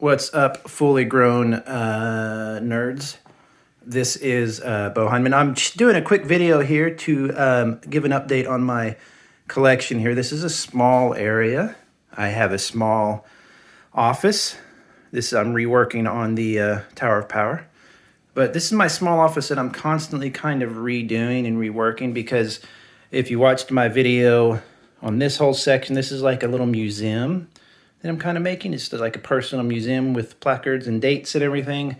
What's up, fully grown nerds? This is beau-hindman. I'm just doing a quick video here to give an update on my collection here. This is a small area. I have a small office. I'm reworking on the Tower of Power. But this is my small office that I'm constantly kind of redoing and reworking, because if you watched my video on this whole section, this is like a little museum that I'm kind of making. It's like a personal museum with placards and dates and everything.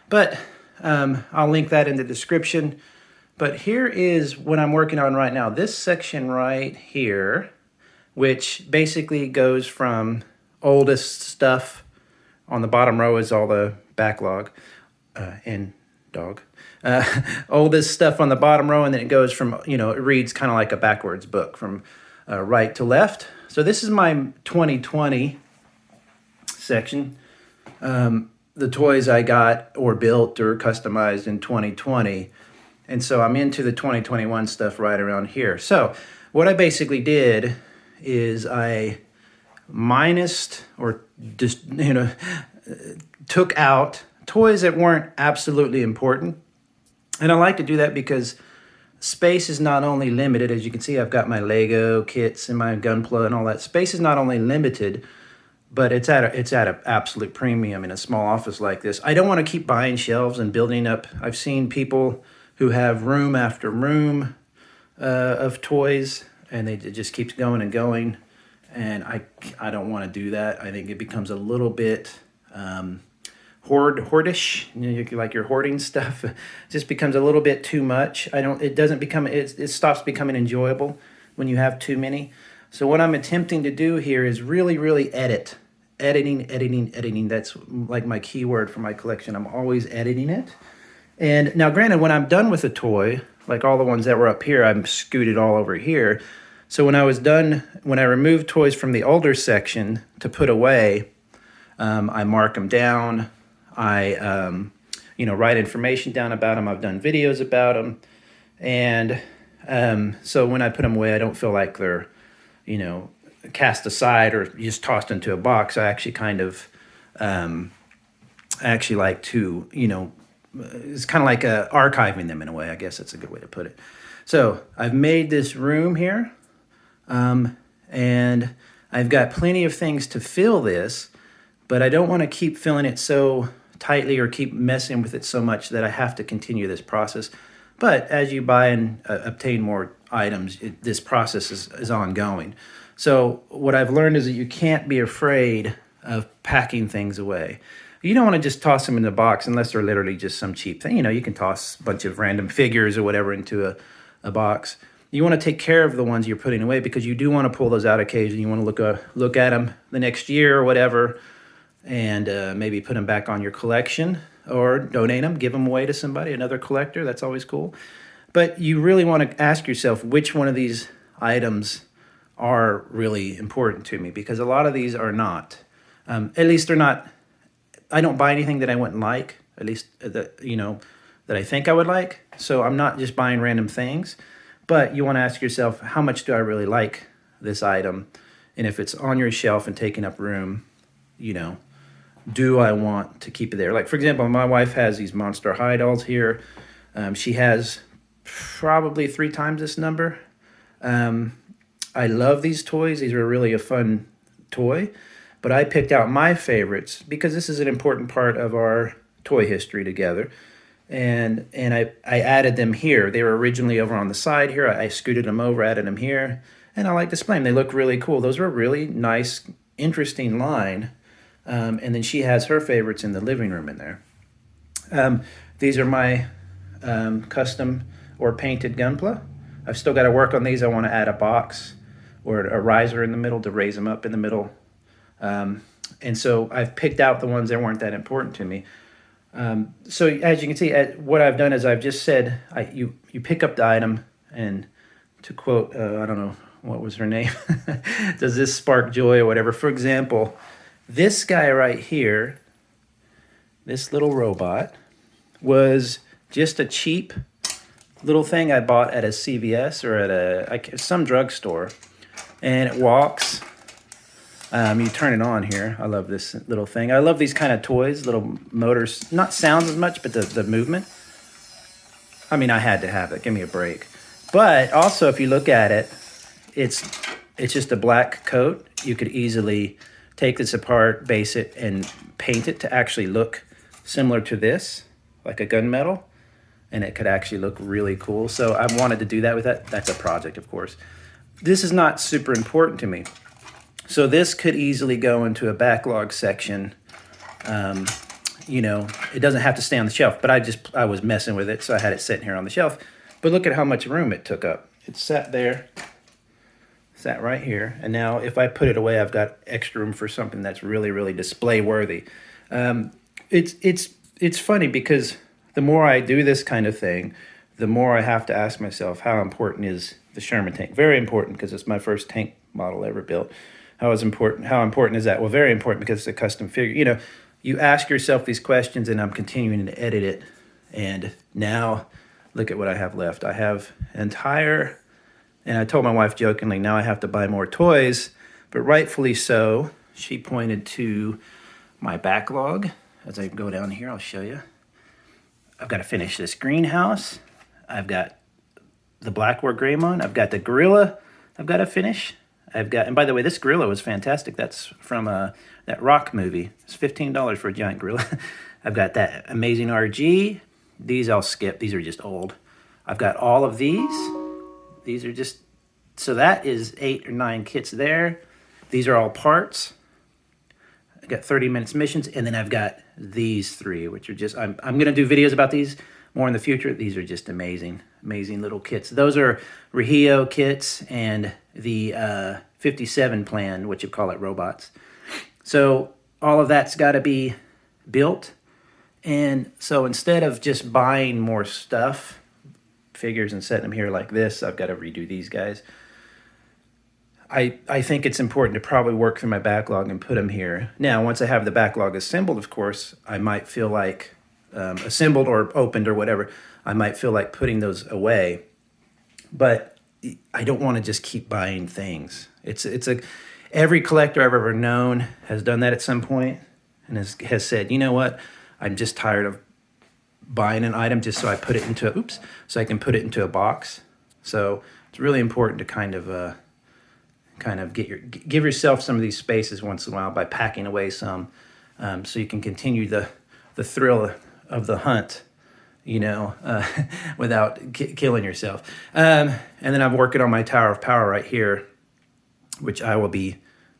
But I'll link that in the description. But here is what I'm working on right now. This section right here, which basically goes from oldest stuff. On the bottom row is all the backlog and dog. Oldest stuff on the bottom row, and then it goes from, it reads kind of like a backwards book from right to left. So this is my 2020 section. The toys I got or built or customized in 2020. And so I'm into the 2021 stuff right around here. So what I basically did is I minused or just, took out toys that weren't absolutely important. And I like to do that because space is not only limited. As you can see, I've got my Lego kits and my Gunpla and all that. Space is not only limited, but it's at an absolute premium in a small office like this. I don't want to keep buying shelves and building up. I've seen people who have room after room of toys, and it just keeps going and going. And I don't want to do that. I think it becomes a little bit hoardish. Like you're hoarding stuff. It just becomes a little bit too much. It stops becoming enjoyable when you have too many. So what I'm attempting to do here is really editing. That's like my keyword for my collection. I'm always editing it. And now granted, when I'm done with a toy, like all the ones that were up here, I'm scooted all over here. So when I removed toys from the older section to put away, I mark them down. I write information down about them. I've done videos about them. And so when I put them away, I don't feel like they're cast aside or just tossed into a box. I actually kind of like to, it's kind of like archiving them in a way. I guess that's a good way to put it. So I've made this room here, and I've got plenty of things to fill this, but I don't want to keep filling it so tightly or keep messing with it so much that I have to continue this process. But as you buy and obtain more items, this process is ongoing. So what I've learned is that you can't be afraid of packing things away. You don't want to just toss them in the box unless they're literally just some cheap thing. You can toss a bunch of random figures or whatever into a box. You want to take care of the ones you're putting away, because you do want to pull those out occasionally. You want to look at them the next year or whatever, and maybe put them back on your collection or donate them, give them away to somebody, another collector. That's always cool. But you really want to ask yourself which one of these items are really important to me, because a lot of these are not. At least they're not. I don't buy anything that I wouldn't like, at least that I think I would like. So I'm not just buying random things. But you want to ask yourself, how much do I really like this item? And if it's on your shelf and taking up room, do I want to keep it there? Like, for example, my wife has these Monster High dolls here. She has probably 3 times this number. I love these toys. These are really a fun toy. But I picked out my favorites because this is an important part of our toy history together. And I added them here. They were originally over on the side here. I scooted them over, added them here. And I like displaying them. They look really cool. Those were a really nice, interesting line. And then she has her favorites in the living room in there. These are my custom or painted Gunpla. I've still got to work on these. I want to add a box or a riser in the middle to raise them up in the middle. And so I've picked out the ones that weren't that important to me. So as you can see, what I've done is I've just said, you pick up the item, and to quote, I don't know, what was her name? Does this spark joy or whatever? For example, this guy right here, this little robot, was just a cheap little thing I bought at a CVS or at some drugstore. And it walks You turn it on here. I love this little thing. I love these kind of toys, little motors, not sounds as much, but the movement. I mean, I had to have it. Give me a break. But also, if you look at it, it's just a black coat. You could easily take this apart, base it, and paint it to actually look similar to this, like a gunmetal, and it could actually look really cool. So I wanted to do that with that. That's a project, of course. This is not super important to me. So this could easily go into a backlog section. You know, it doesn't have to stay on the shelf, but I was messing with it, so I had it sitting here on the shelf. But look at how much room it took up. It sat there, sat right here, and now if I put it away, I've got extra room for something that's really, really display worthy. It's funny because the more I do this kind of thing, the more I have to ask myself, how important is the Sherman tank? Very important, because it's my first tank model ever built. How important is that? Well, very important, because it's a custom figure. You know, you ask yourself these questions, and I'm continuing to edit it. And now, look at what I have left. I have entire, and I told my wife jokingly, now I have to buy more toys, but rightfully so. She pointed to my backlog. As I go down here, I'll show you. I've got to finish this greenhouse. I've got the Blackboard Greymon. I've got the gorilla I've got to finish. And by the way, this gorilla was fantastic. That's from that Rock movie. It's $15 for a giant gorilla. I've got that amazing RG. These I'll skip. These are just old. I've got all of these. These are just, so that is 8 or 9 kits there. These are all parts. I got 30 minutes missions, and then I've got these 3, which are just, I'm going to do videos about these more in the future. These are just amazing, amazing little kits. Those are Rahio kits and the 57 plan, what you call it, robots. So all of that's got to be built. And so instead of just buying more stuff, figures, and setting them here like this, I've got to redo these guys. I think it's important to probably work through my backlog and put them here. Now, once I have the backlog assembled, of course, I might feel like, assembled or opened or whatever, I might feel like putting those away. But I don't want to just keep buying things. Every collector I've ever known has done that at some point and has said, you know what, I'm just tired of buying an item just so I put it into, so I can put it into a box. So it's really important to kind of give yourself some of these spaces once in a while by packing away some, so you can continue the thrill of the hunt, you know, without killing yourself. And then I'm working on my Tower of Power right here, which I will be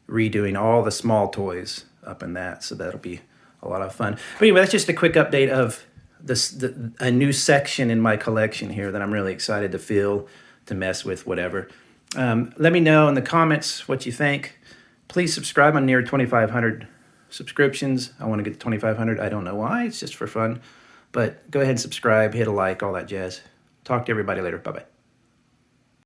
redoing all the small toys up in that, so that'll be a lot of fun. But anyway, that's just a quick update of a new section in my collection here that I'm really excited to fill, to mess with, whatever. Let me know in the comments what you think. Please subscribe. I'm near 2,500 subscriptions. I want to get to 2,500. I don't know why. It's just for fun. But go ahead and subscribe, hit a like, all that jazz. Talk to everybody later. Bye-bye.